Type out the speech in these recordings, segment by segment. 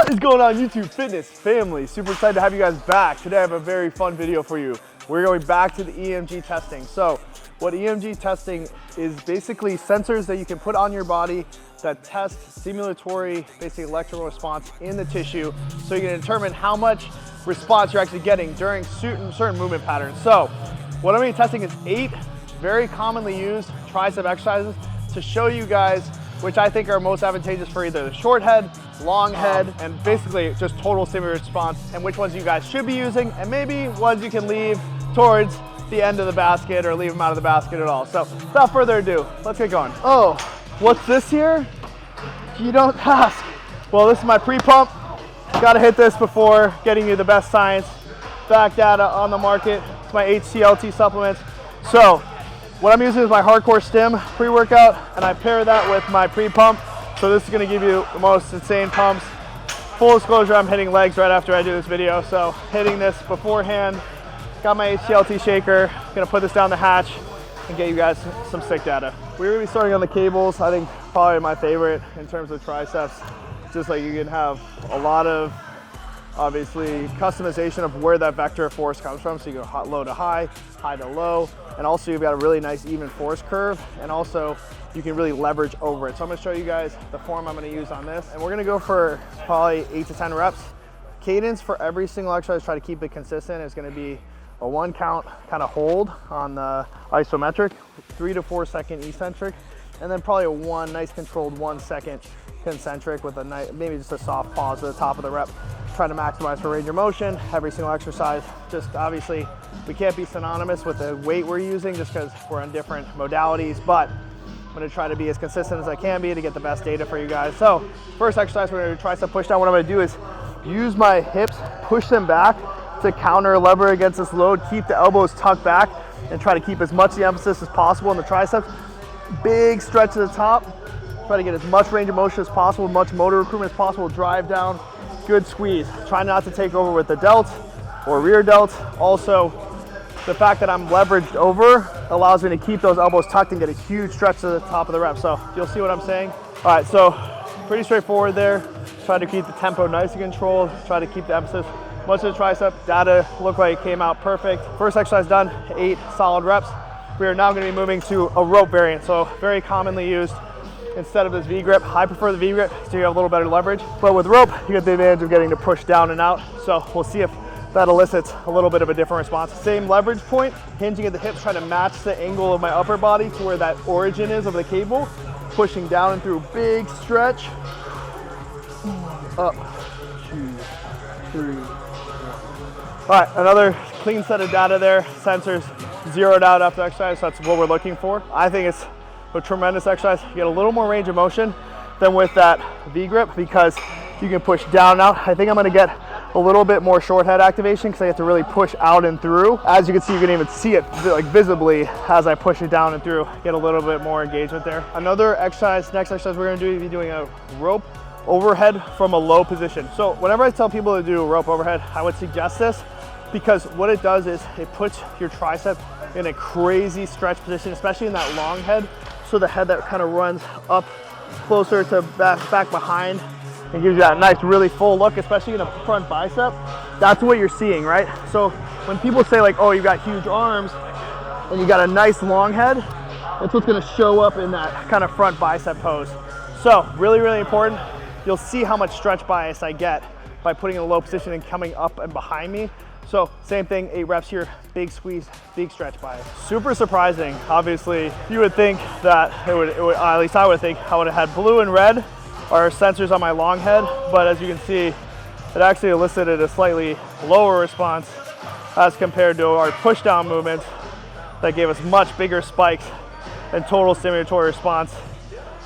What is going on, YouTube fitness family? Super excited to have you guys back. Today I have a very fun video for you. We're going back to the EMG testing. So what EMG testing is basically sensors that you can put on your body that test stimulatory, basically electrical response in the tissue, so you can determine how much response you're actually getting during certain movement patterns. So what I'm going to be testing is 8 very commonly used tricep exercises to show you guys which I think are most advantageous for either the short head, long head, and basically just total stimulator response, and which ones you guys should be using, and maybe ones you can leave towards the end of the basket or leave them out of the basket at all. So without further ado, let's get going. Oh, what's this here? You don't ask. Well, this is my pre-pump. Gotta hit this before getting you the best science back data on the market. It's my HCLT supplements. So what I'm using is my hardcore stim pre-workout, and I pair that with my pre-pump. So this is gonna give you the most insane pumps. Full disclosure, I'm hitting legs right after I do this video. So hitting this beforehand, got my HCLT shaker, gonna put this down the hatch and get you guys some sick data. We're gonna be starting on the cables. I think probably my favorite in terms of triceps. Just like you can have a lot of, obviously, customization of where that vector of force comes from. So you go low to high, high to low, and also you've got a really nice even force curve, and also you can really leverage over it. So I'm gonna show you guys the form I'm gonna use on this, and we're gonna go for probably 8 to 10 reps. Cadence for every single exercise, try to keep it consistent, is gonna be a 1 count kind of hold on the isometric, 3 to 4 second eccentric, and then probably a 1 nice controlled 1 second concentric with a nice, maybe just a soft pause at the top of the rep. Trying to maximize for range of motion every single exercise. Just obviously we can't be synonymous with the weight we're using just because we're on different modalities, but I'm gonna try to be as consistent as I can be to get the best data for you guys. So first exercise, we're gonna do tricep push down. What I'm gonna do is use my hips, push them back to counter lever against this load, keep the elbows tucked back, and try to keep as much of the emphasis as possible in the triceps. Big stretch to the top. Try to get as much range of motion as possible, much motor recruitment as possible, drive down, good squeeze. Try not to take over with the delt or rear delt. Also, the fact that I'm leveraged over allows me to keep those elbows tucked and get a huge stretch to the top of the rep. So you'll see what I'm saying. All right, so pretty straightforward there. Try to keep the tempo nice and controlled. Try to keep the emphasis. Much of the tricep data looked like it came out perfect. First exercise done, 8 solid reps. We are now gonna be moving to a rope variant. So very commonly used instead of this V-grip. I prefer the V-grip so you have a little better leverage. But with rope, you get the advantage of getting to push down and out. So we'll see if that elicits a little bit of a different response. Same leverage point, hinging at the hips, trying to match the angle of my upper body to where that origin is of the cable. Pushing down and through, big stretch. Up, 2, 3, 4. All right, another clean set of data there. Sensors zeroed out after exercise, so that's what we're looking for. I think it's a tremendous exercise. You get a little more range of motion than with that V-grip because you can push down and out. I think I'm gonna get a little bit more short head activation because I have to really push out and through. As you can see, you can even see it like visibly as I push it down and through, get a little bit more engagement there. Another exercise, next exercise we're gonna do, be doing a rope overhead from a low position. So whenever I tell people to do a rope overhead, I would suggest this because what it does is it puts your tricep in a crazy stretch position, especially in that long head. So the head that kind of runs up closer to back behind and gives you that nice, really full look, especially in a front bicep. That's what you're seeing, right? So when people say like, oh, you've got huge arms and you got a nice long head, that's what's gonna show up in that kind of front bicep pose. So really, really important. You'll see how much stretch bias I get by putting in a low position and coming up and behind me. So same thing, 8 reps here, big squeeze, big stretch bias. Super surprising. Obviously, you would think that it would at least I would think I would have had blue and red are sensors on my long head, but as you can see, it actually elicited a slightly lower response as compared to our push down movements that gave us much bigger spikes and total stimulatory response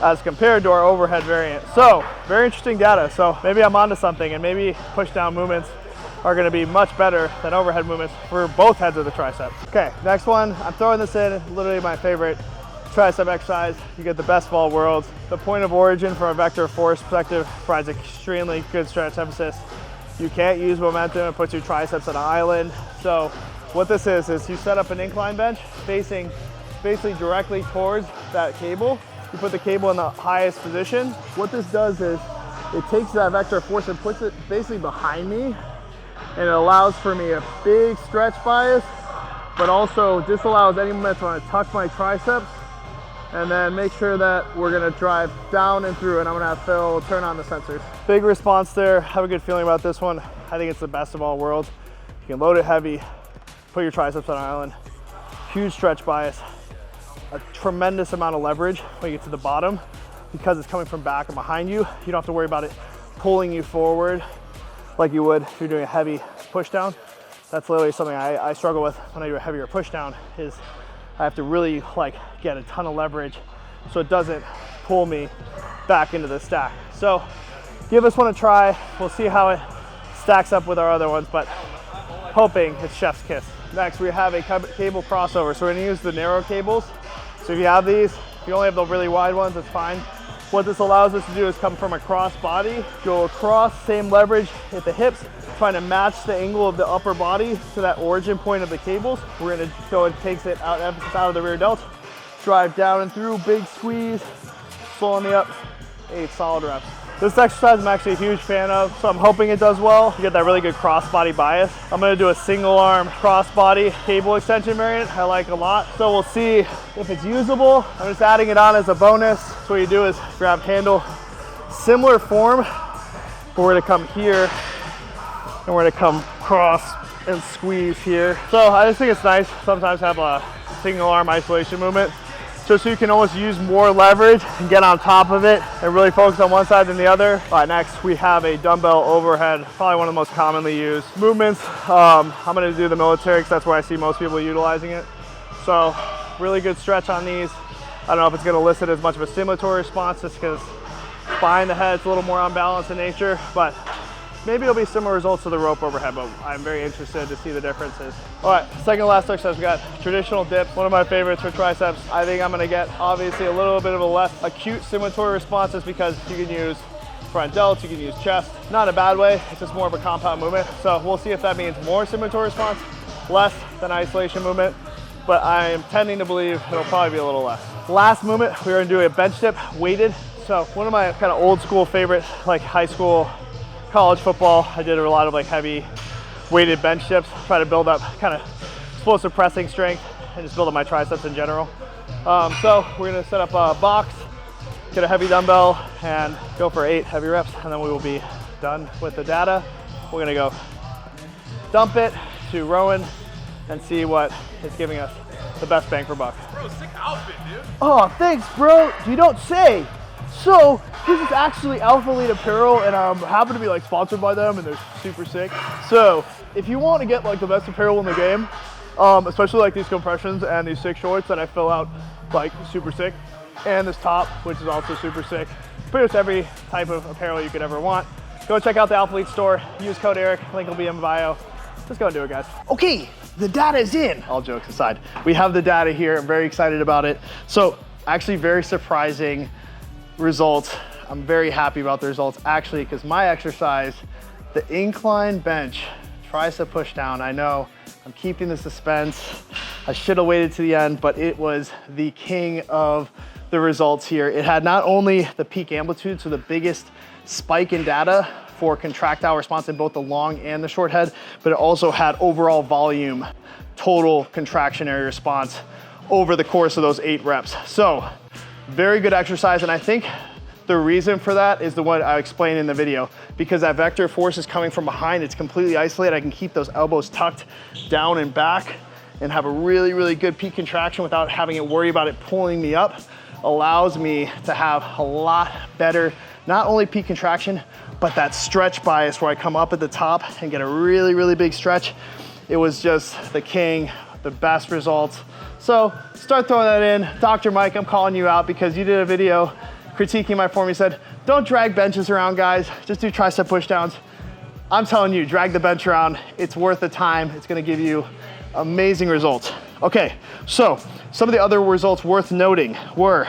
as compared to our overhead variant. So very interesting data. So maybe I'm onto something, and maybe push down movements are gonna be much better than overhead movements for both heads of the tricep. Okay, next one, I'm throwing this in, literally my favorite tricep exercise. You get the best of all worlds. The point of origin from a vector of force perspective provides extremely good stretch emphasis. You can't use momentum and put your triceps on an island. So what this is you set up an incline bench facing basically directly towards that cable. You put the cable in the highest position. What this does is it takes that vector of force and puts it basically behind me, and it allows for me a big stretch bias, but also disallows any momentum. I'm gonna tuck my triceps and then make sure that we're gonna drive down and through, and I'm gonna have Phil turn on the sensors. Big response there. Have a good feeling about this one. I think it's the best of all worlds. You can load it heavy, put your triceps on an island, huge stretch bias, a tremendous amount of leverage when you get to the bottom because it's coming from back and behind you. You don't have to worry about it pulling you forward like you would if you're doing a heavy push down. That's literally something I struggle with when I do a heavier push down, is I have to really like get a ton of leverage so it doesn't pull me back into the stack. So give this one a try. We'll see how it stacks up with our other ones, but hoping it's chef's kiss. Next, we have a cable crossover. So we're gonna use the narrow cables. So if you have these, if you only have the really wide ones, it's fine. What this allows us to do is come from across body, go across, same leverage at the hips, trying to match the angle of the upper body to that origin point of the cables. We're gonna go and takes it out, emphasis out of the rear delt, drive down and through, big squeeze, slowing me up, 8 solid reps. This exercise I'm actually a huge fan of, so I'm hoping it does well. You get that really good cross body bias. I'm gonna do a single arm cross body cable extension variant I like a lot. So we'll see if it's usable. I'm just adding it on as a bonus. So what you do is grab handle, similar form, but we're gonna come here and we're gonna come cross and squeeze here. So I just think it's nice sometimes have a single arm isolation movement, just so you can almost use more leverage and get on top of it and really focus on one side than the other. All right, next we have a dumbbell overhead, probably one of the most commonly used movements. I'm gonna do the military because that's where I see most people utilizing it. So really good stretch on these. I don't know if it's gonna elicit as much of a stimulatory response just because behind the head it's a little more unbalanced in nature, but maybe it'll be similar results to the rope overhead, but I'm very interested to see the differences. All right, second to last exercise, we got traditional dips, one of my favorites for triceps. I think I'm gonna get obviously a little bit of a less acute stimulatory response just because you can use front delts, you can use chest. Not in a bad way, it's just more of a compound movement. So we'll see if that means more stimulatory response, less than isolation movement, but I am tending to believe it'll probably be a little less. Last movement, we're gonna do a bench dip weighted. So one of my kind of old school favorite, like high school, college football, I did a lot of like heavy weighted bench dips, try to build up kind of explosive pressing strength and just build up my triceps in general. So we're gonna set up a box, get a heavy dumbbell and go for 8 heavy reps, and then we will be done with the data. We're gonna go dump it to Rowan and see what is giving us the best bang for buck. Bro, sick outfit, dude. Oh, thanks, bro. You don't say. So this is actually Alpha Elite Apparel, and I'm happy to be like sponsored by them, and they're super sick. So if you want to get like the best apparel in the game, especially like these compressions and these sick shorts that I fill out like super sick, and this top, which is also super sick, pretty much every type of apparel you could ever want, go check out the Alpha Elite store. Use code Eric. Link will be in bio. Just go and do it, guys. Okay, the data is in. All jokes aside, we have the data here. I'm very excited about it. So actually very surprising results. I'm very happy about the results actually, because my exercise, the incline bench tricep push down, I know I'm keeping the suspense. I should have waited to the end, but it was the king of the results here. It had not only the peak amplitude, so the biggest spike in data for contractile response in both the long and the short head, but it also had overall volume, total contraction area response over the course of those 8 reps. So very good exercise, and I think the reason for that is the one I explained in the video, because that vector of force is coming from behind, it's completely isolated. I can keep those elbows tucked down and back and have a really, really good peak contraction without having to worry about it pulling me up. Allows me to have a lot better, not only peak contraction, but that stretch bias where I come up at the top and get a really, really big stretch. It was just the king, the best results. So start throwing that in. Dr. Mike, I'm calling you out because you did a video critiquing my form. You said, don't drag benches around, guys. Just do tricep push downs. I'm telling you, drag the bench around. It's worth the time. It's gonna give you amazing results. Okay, so some of the other results worth noting were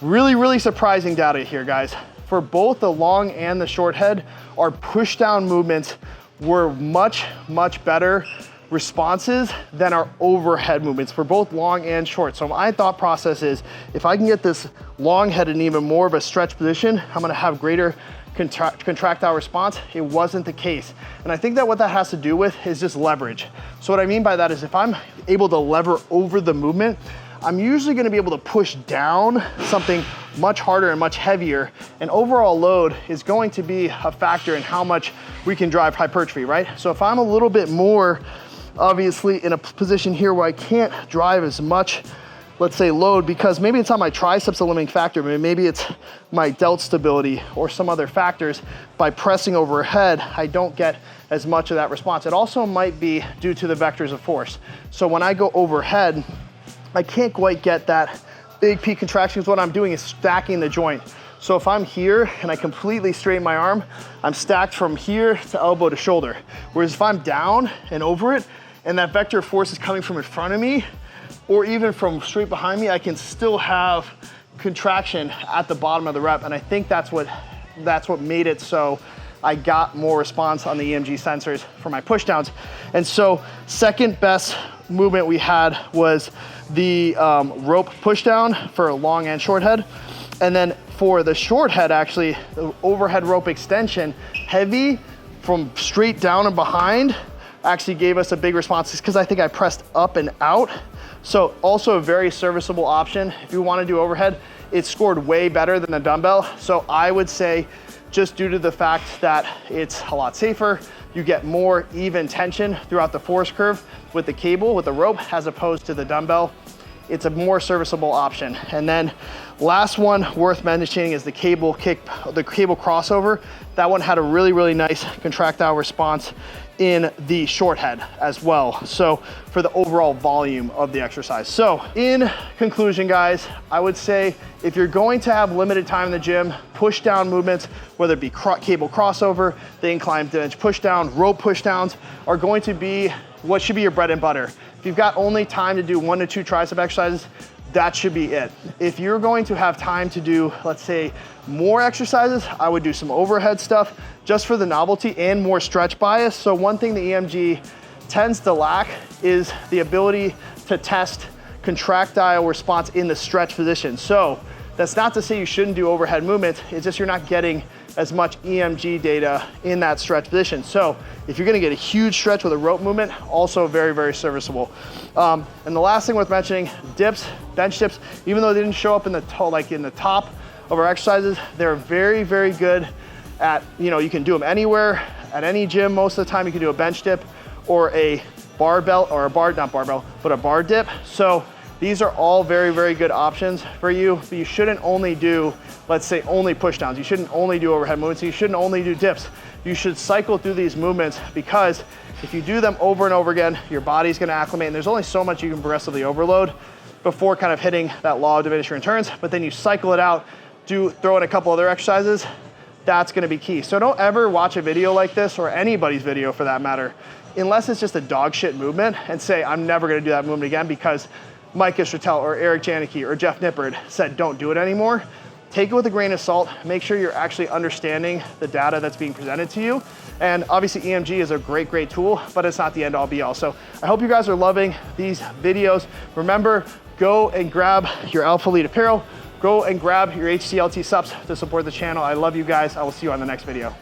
really, really surprising data here, guys. For both the long and the short head, our push down movements were much, much better responses than our overhead movements for both long and short. So my thought process is, if I can get this long head in even more of a stretch position, I'm gonna have greater contractile response, it wasn't the case. And I think that what that has to do with is just leverage. So what I mean by that is if I'm able to lever over the movement, I'm usually gonna be able to push down something much harder and much heavier, and overall load is going to be a factor in how much we can drive hypertrophy, right? So if I'm a little bit more, obviously, in a position here where I can't drive as much, let's say, load, because maybe it's not my triceps a limiting factor, but maybe it's my delt stability or some other factors, by pressing overhead, I don't get as much of that response. It also might be due to the vectors of force. So when I go overhead, I can't quite get that big peak contraction, because what I'm doing is stacking the joint. So if I'm here and I completely straighten my arm, I'm stacked from here to elbow to shoulder. Whereas if I'm down and over it, and that vector of force is coming from in front of me, or even from straight behind me, I can still have contraction at the bottom of the rep. And I think that's what made it so I got more response on the EMG sensors for my pushdowns. And so second best movement we had was the rope pushdown for long and short head. And then for the short head, actually, the overhead rope extension, heavy from straight down and behind, actually gave us a big response, because I think I pressed up and out. So also a very serviceable option. If you want to do overhead, it scored way better than the dumbbell. So I would say, just due to the fact that it's a lot safer, you get more even tension throughout the force curve with the cable, with the rope, as opposed to the dumbbell. It's a more serviceable option. And then last one worth mentioning is the cable crossover. That one had a really, really nice contractile response in the short head as well. So for the overall volume of the exercise. So in conclusion, guys, I would say if you're going to have limited time in the gym, push down movements, whether it be cable crossover, the incline bench push down, rope push downs, are going to be what should be your bread and butter. If you've got only time to do 1 to 2 tricep exercises, that should be it. If you're going to have time to do, let's say, more exercises, I would do some overhead stuff just for the novelty and more stretch bias. So one thing the EMG tends to lack is the ability to test contractile response in the stretch position. So that's not to say you shouldn't do overhead movements, it's just you're not getting as much EMG data in that stretch position. So if you're gonna get a huge stretch with a rope movement, also very, very serviceable. And the last thing worth mentioning, dips, bench dips, even though they didn't show up in the top of our exercises, they're very, very good at, you can do them anywhere, at any gym. Most of the time you can do a bench dip or a barbell, or a bar dip. So these are all very, very good options for you, but you shouldn't only do, let's say, only push downs. You shouldn't only do overhead movements. You shouldn't only do dips. You should cycle through these movements, because if you do them over and over again, your body's gonna acclimate, and there's only so much you can progressively overload before kind of hitting that law of diminishing returns. But then you cycle it out, throw in a couple other exercises, that's gonna be key. So don't ever watch a video like this, or anybody's video for that matter, unless it's just a dog shit movement, and say, I'm never gonna do that movement again because Mike Istratell or Eric Janicki or Jeff Nippard said don't do it anymore. Take it with a grain of salt. Make sure you're actually understanding the data that's being presented to you. And obviously EMG is a great, great tool, but it's not the end all be all. So I hope you guys are loving these videos. Remember, go and grab your Alpha Elite apparel. Go and grab your HCLT subs to support the channel. I love you guys. I will see you on the next video.